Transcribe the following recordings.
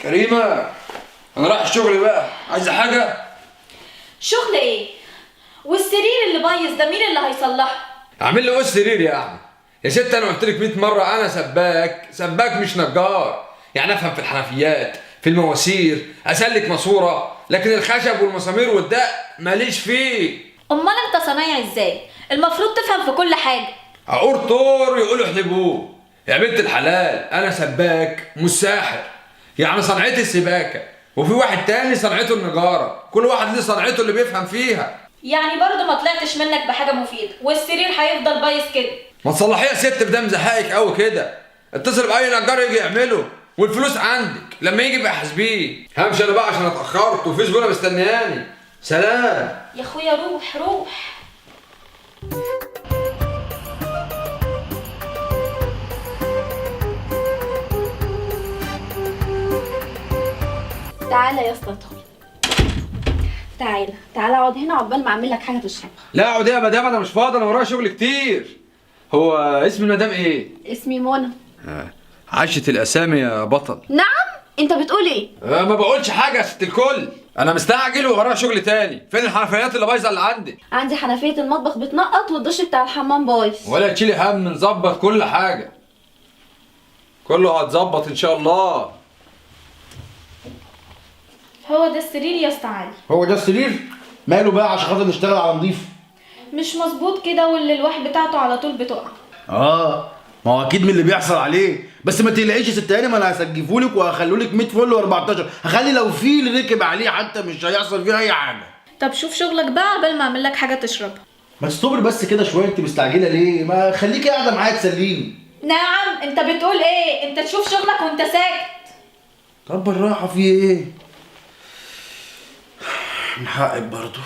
كريمة، أنا رايح الشغل بقى، عايزة حاجة؟ شغل ايه؟ والسرير اللي بايظ ده مين اللي هيصلحه؟ أعمل له إيه السرير يعني؟ يا ست أنا قلت لك 100 مرة أنا سباك مش نجار، يعني أفهم في الحنفيات، في المواسير، أسلك ماسورة، لكن الخشب والمسامير والدق ماليش فيه. امال انت صنايعي ازاي؟ المفروض تفهم في كل حاجه. أقول طور يقولوا احلبوه. يا بنت الحلال أنا سباك مش ساحر، يعني صنعتي السباكة، وفي واحد تاني صنعته النجارة، كل واحد ليه صنعته اللي بيفهم فيها. يعني برضه ما طلعتش منك بحاجه مفيده، والسرير هيفضل بايظ كده. ما تصلحيه يا ست بدم زهقك قوي كده. اتصل باي نجار يجي يعمله، والفلوس عندك لما يجي بقى حاسبيه. همشي انا بقى عشان اتاخرت وفي زبونه مستنياني. سلام. يا اخويا روح روح. تعالى يا اسطى ادخل. تعالى تعالى اقعد هنا عقبال ما اعمل لك حاجه تشربها. لا اقعد يا مدام، انا مش فاضي، انا ورايا شغل كتير. هو اسم المدام ايه؟ اسمي منى. عاشت الاسامي يا بطل. نعم، انت بتقول ايه؟ ما بقولش حاجه يا ست الكل، انا مستعجل وورايا شغل تاني. فين الحنفيات اللي بايظه اللي عندك؟ عندي حنفيه المطبخ بتنقط والدش بتاع الحمام بايظ. ولا تشيلي هم، نظبط كل حاجه، كله هتظبط ان شاء الله. هو ده السرير يا اسطى علي؟ هو ده السرير؟ ماله بقى عشان خاطر نشتغل على نضيف؟ مش مظبوط كده، واللي الواح بتاعته على طول بتقع. ما هو اكيد من اللي بيحصل عليه، بس ما تقلقيش يا ست هاني، ما انا هسجفهولك وهخليهولك 100 فل و14، هخلي لو في اللي ركب عليه حتى مش هيحصل فيه اي حاجه. طب شوف شغلك بقى قبل ما اعمل لك حاجه تشربها. ما تصبري بس كده شويه، انت مستعجله ليه؟ ما خليكي قاعده معايا تسليني. نعم، انت بتقول ايه؟ انت تشوف شغلك وانت ساكت. طب بالراحه، في ايه؟ من حقك برضه.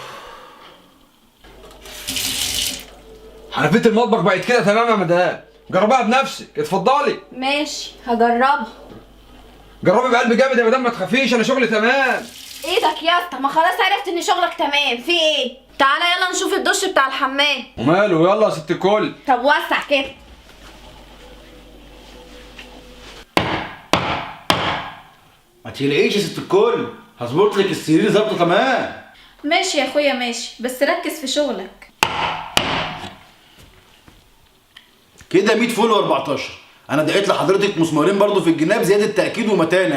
حنفيه المطبخ بقت كده تمام يا مدام، جربها بنفسك، اتفضلي. ماشي هجربها. جربي بقلب جامد يا مدام، ما تخافيش، انا شغلي تمام. ايدك يا اسطى، ما خلاص عرفت ان شغلك تمام. في ايه؟ تعالى يلا نشوف الدش بتاع الحمام. وماله، يلا يا ست الكل. طب وسع كده. ما تقلقيش يا ست الكل، هظبط لك السرير ظبطه تمام. ماشي يا اخويا ماشي، بس ركز في شغلك. كده 100 فل و14. انا دقيت لحضرتك مسمارين برضو في الجناب زياده تاكيد ومتانه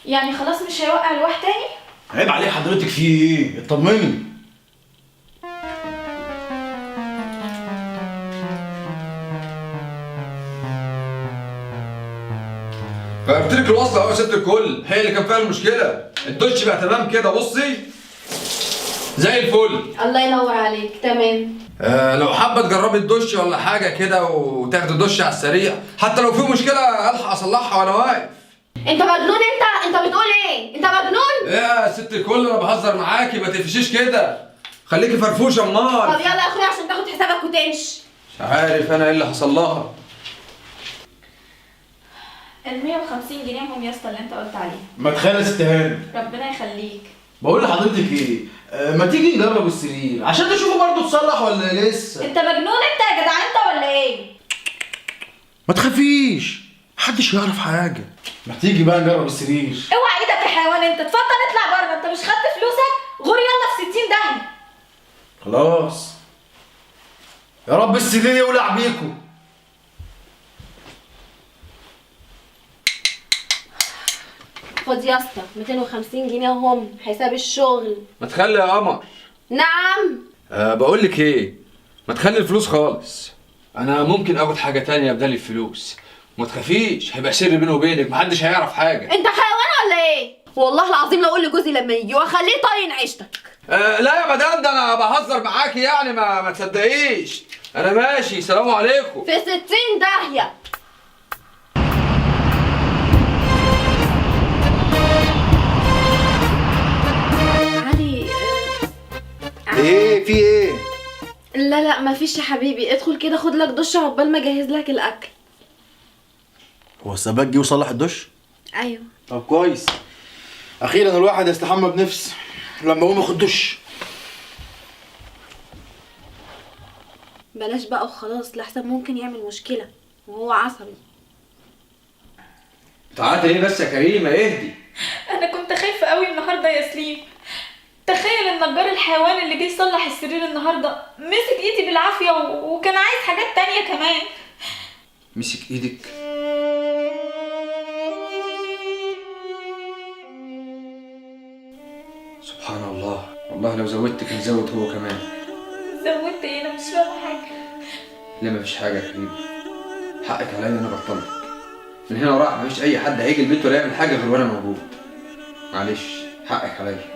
يعني خلاص مش هيوقع الواح تاني؟ عيب عليك حضرتك، في ايه؟ اطمني. غيرت لك الوصله اهو يا ست الكل، هي اللي كان فيها المشكله. الدش بقى تمام كده، بصي زي الفل. الله ينور عليك، تمام. لو حابه تجربي الدش ولا حاجه كده وتاخدي دش على السريع، حتى لو في مشكله الحق اصلحها وانا واقف. انت مجنون؟ انت بتقول ايه؟ انت مجنون؟ ايه يا ست الكل، انا بهزر معاكي، ما تقفشيش كده، خليكي فرفوشه طب امال. يلا يا اخويا عشان تاخد حسابك وتمشي. مش عارف انا ايه اللي حصل لها. ال 150 جنيه هم يا اسطى اللي انت قلت عليهم. ما تخيل يا ست هاني. ربنا يخليك. بقول لحضرتك ايه، ما تيجي نجرب السرير عشان تشوفوا برضه تصلح ولا لسه. انت مجنون انت يا جدع انت ولا ايه؟ ما تخافيش، محدش يعرف حاجه. ما تيجي بقى نجرب السرير. اوعى ايدك يا حيوان، انت اتفضل اطلع بره، انت مش خدت فلوسك؟ غور يلا في 60 داهيه. خلاص، يا رب السرير يولع بيكم. خد يا اسطى 250 جنيه اهم حساب الشغل. ما تخلي يا قمر. نعم. بقول لك ايه، ما تخلي الفلوس خالص، انا ممكن اخد حاجه تانية بدل الفلوس، وما تخافيش هيبقى سر بيني وبينك، محدش هيعرف حاجه. انت حيوان ولا ايه؟ والله العظيم لا اقول لجوزي لما يجي واخليه طاين عيشتك. لا يا مدام، ده انا بهزر معاكي يعني، ما تصدقيش. انا ماشي، سلام عليكم. في 60 داهيه. علي. ايه في ايه؟ لا مفيش يا حبيبي، ادخل كده خد لك دش عقبال ما اجهز لك الاكل. هو السباك جه وصلح الدش؟ ايوه. طب كويس، اخيرا الواحد يستحمى بنفس لما اقوم اخد دش. بلاش بقى وخلاص، لحسن ممكن يعمل مشكله وهو عصبي. تعالى ليه بس يا كريمه؟ اهدي. انا كنت خايفه قوي النهارده يا سليم. تخيل النجار الحيوان اللي جه يصلح السرير النهارده مسك ايدي بالعافيه وكان عايز حاجات تانية كمان. مسك ايدك؟ سبحان الله، والله لو زودت كان زود هو كمان. زودت ايه؟ انا مش فاهمه حاجه. لا مفيش حاجه يا كريمه، حقك عليا، انا غلطانك. من هنا وراح مفيش اي حد هيجي البيت ولا يعمل حاجه غير وانا موجود. معلش حقك عليا.